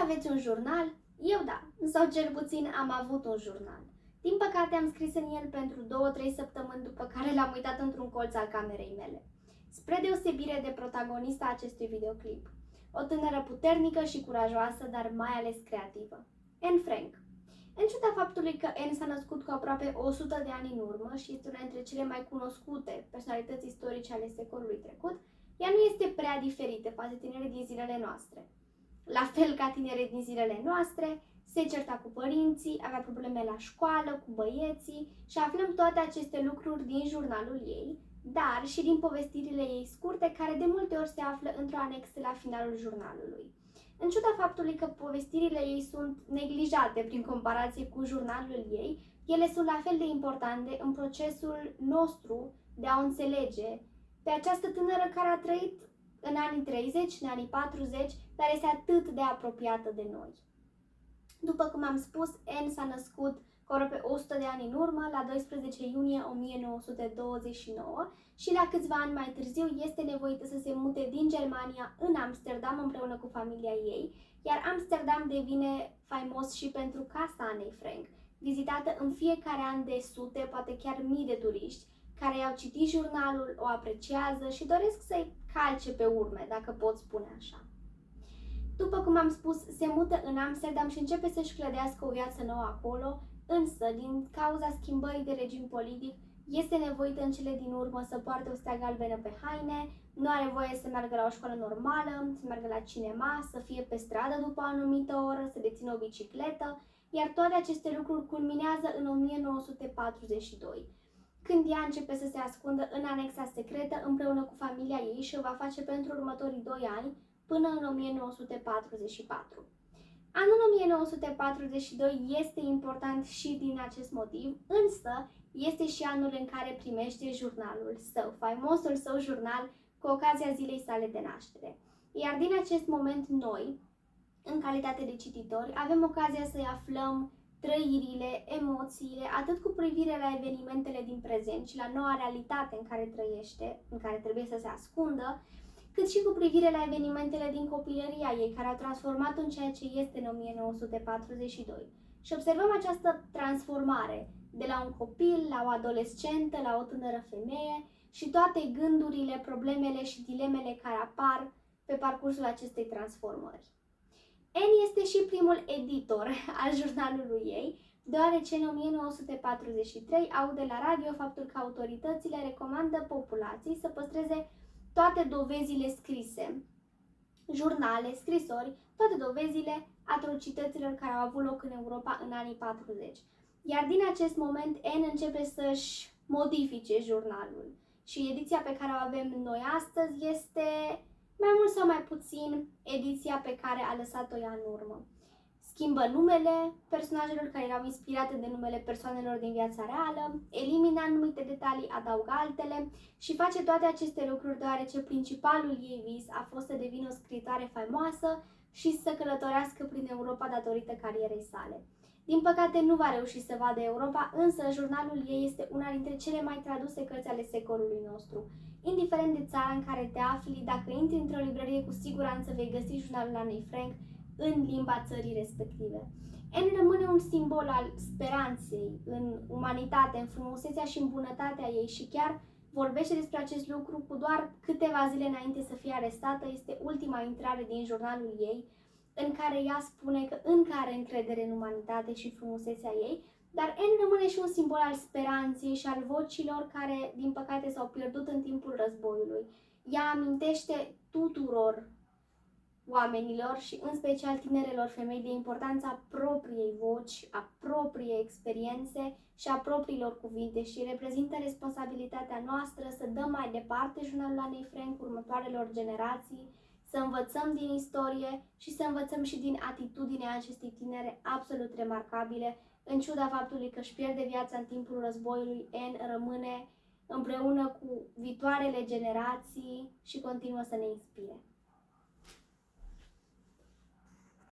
aveți un jurnal? Eu da, sau cel puțin am avut un jurnal. Din păcate am scris în el pentru 2-3 săptămâni, după care l-am uitat într-un colț al camerei mele. Spre deosebire de protagonista acestui videoclip, o tânără puternică și curajoasă, dar mai ales creativă, Anne Frank. În ciuda faptului că Anne s-a născut cu aproape 100 de ani în urmă și este una dintre cele mai cunoscute personalități istorice ale secolului trecut, ea nu este prea diferită față de tinerii din zilele noastre. La fel ca tinerii din zilele noastre, se certa cu părinții, avea probleme la școală, cu băieții și aflăm toate aceste lucruri din jurnalul ei, dar și din povestirile ei scurte, care de multe ori se află într-o anexă la finalul jurnalului. În ciuda faptului că povestirile ei sunt neglijate prin comparație cu jurnalul ei, ele sunt la fel de importante în procesul nostru de a o înțelege pe această tânără care a trăit în anii 30, în anii 40, dar este atât de apropiată de noi. După cum am spus, Anne s-a născut cu aproape 100 de ani în urmă, la 12 iunie 1929 și la câțiva ani mai târziu este nevoită să se mute din Germania în Amsterdam împreună cu familia ei, iar Amsterdam devine faimos și pentru casa Anei Frank, vizitată în fiecare an de sute, poate chiar mii de turiști, care i-au citit jurnalul, o apreciază și doresc să-i calce pe urme, dacă pot spune așa. După cum am spus, se mută în Amsterdam și începe să-și clădească o viață nouă acolo, însă, din cauza schimbării de regim politic, este nevoită în cele din urmă să poarte o stea galbenă pe haine, nu are voie să meargă la o școală normală, să meargă la cinema, să fie pe stradă după o anumită oră, să dețină o bicicletă, iar toate aceste lucruri culminează în 1942, când ea începe să se ascundă în anexa secretă împreună cu familia ei și o va face pentru următorii 2 ani, până în 1944. Anul 1942 este important și din acest motiv, însă este și anul în care primește jurnalul său, faimosul său jurnal, cu ocazia zilei sale de naștere. Iar din acest moment noi, în calitate de cititori, avem ocazia să-i aflăm trăirile, emoțiile, atât cu privire la evenimentele din prezent și la noua realitate în care trăiește, în care trebuie să se ascundă, cât și cu privire la evenimentele din copilăria ei, care au transformat în ceea ce este în 1942. Și observăm această transformare de la un copil, la o adolescentă, la o tânără femeie și toate gândurile, problemele și dilemele care apar pe parcursul acestei transformări. Anne este și primul editor al jurnalului ei, deoarece în 1943 aude la radio faptul că autoritățile recomandă populației să păstreze toate dovezile scrise, jurnale, scrisori, toate dovezile atrocităților care au avut loc în Europa în anii 40. Iar din acest moment Anne începe să-și modifice jurnalul și ediția pe care o avem noi astăzi este mai mult sau mai puțin ediția pe care a lăsat-o ea în urmă. Schimbă numele personajelor care erau inspirate de numele persoanelor din viața reală, elimina anumite detalii, adaugă altele și face toate aceste lucruri deoarece principalul ei vis a fost să devină o scriitoare faimoasă și să călătorească prin Europa datorită carierei sale. Din păcate nu va reuși să vadă Europa, însă jurnalul ei este una dintre cele mai traduse cărți ale secolului nostru. Indiferent de țara în care te afli, dacă intri într-o librărie, cu siguranță vei găsi jurnalul Anei Frank în limba țării respective. Anne rămâne un simbol al speranței în umanitate, în frumusețea și în bunătatea ei și chiar vorbește despre acest lucru cu doar câteva zile înainte să fie arestată. Este ultima intrare din jurnalul ei, în care ea spune că încă are încredere în umanitate și frumusețea ei, dar Anne rămâne și un simbol al speranței și al vocilor care, din păcate, s-au pierdut în timpul războiului. Ea amintește tuturor oamenilor și în special tinerelor femei de importanța propriei voci, a propriei experiențe și a propriilor cuvinte și reprezintă responsabilitatea noastră să dăm mai departe jurnalul Anei Frank următoarelor generații, să învățăm din istorie și să învățăm și din atitudinea acestei tinere absolut remarcabile. În ciuda faptului că își pierde viața în timpul războiului, Anne rămâne împreună cu viitoarele generații și continuă să ne inspire.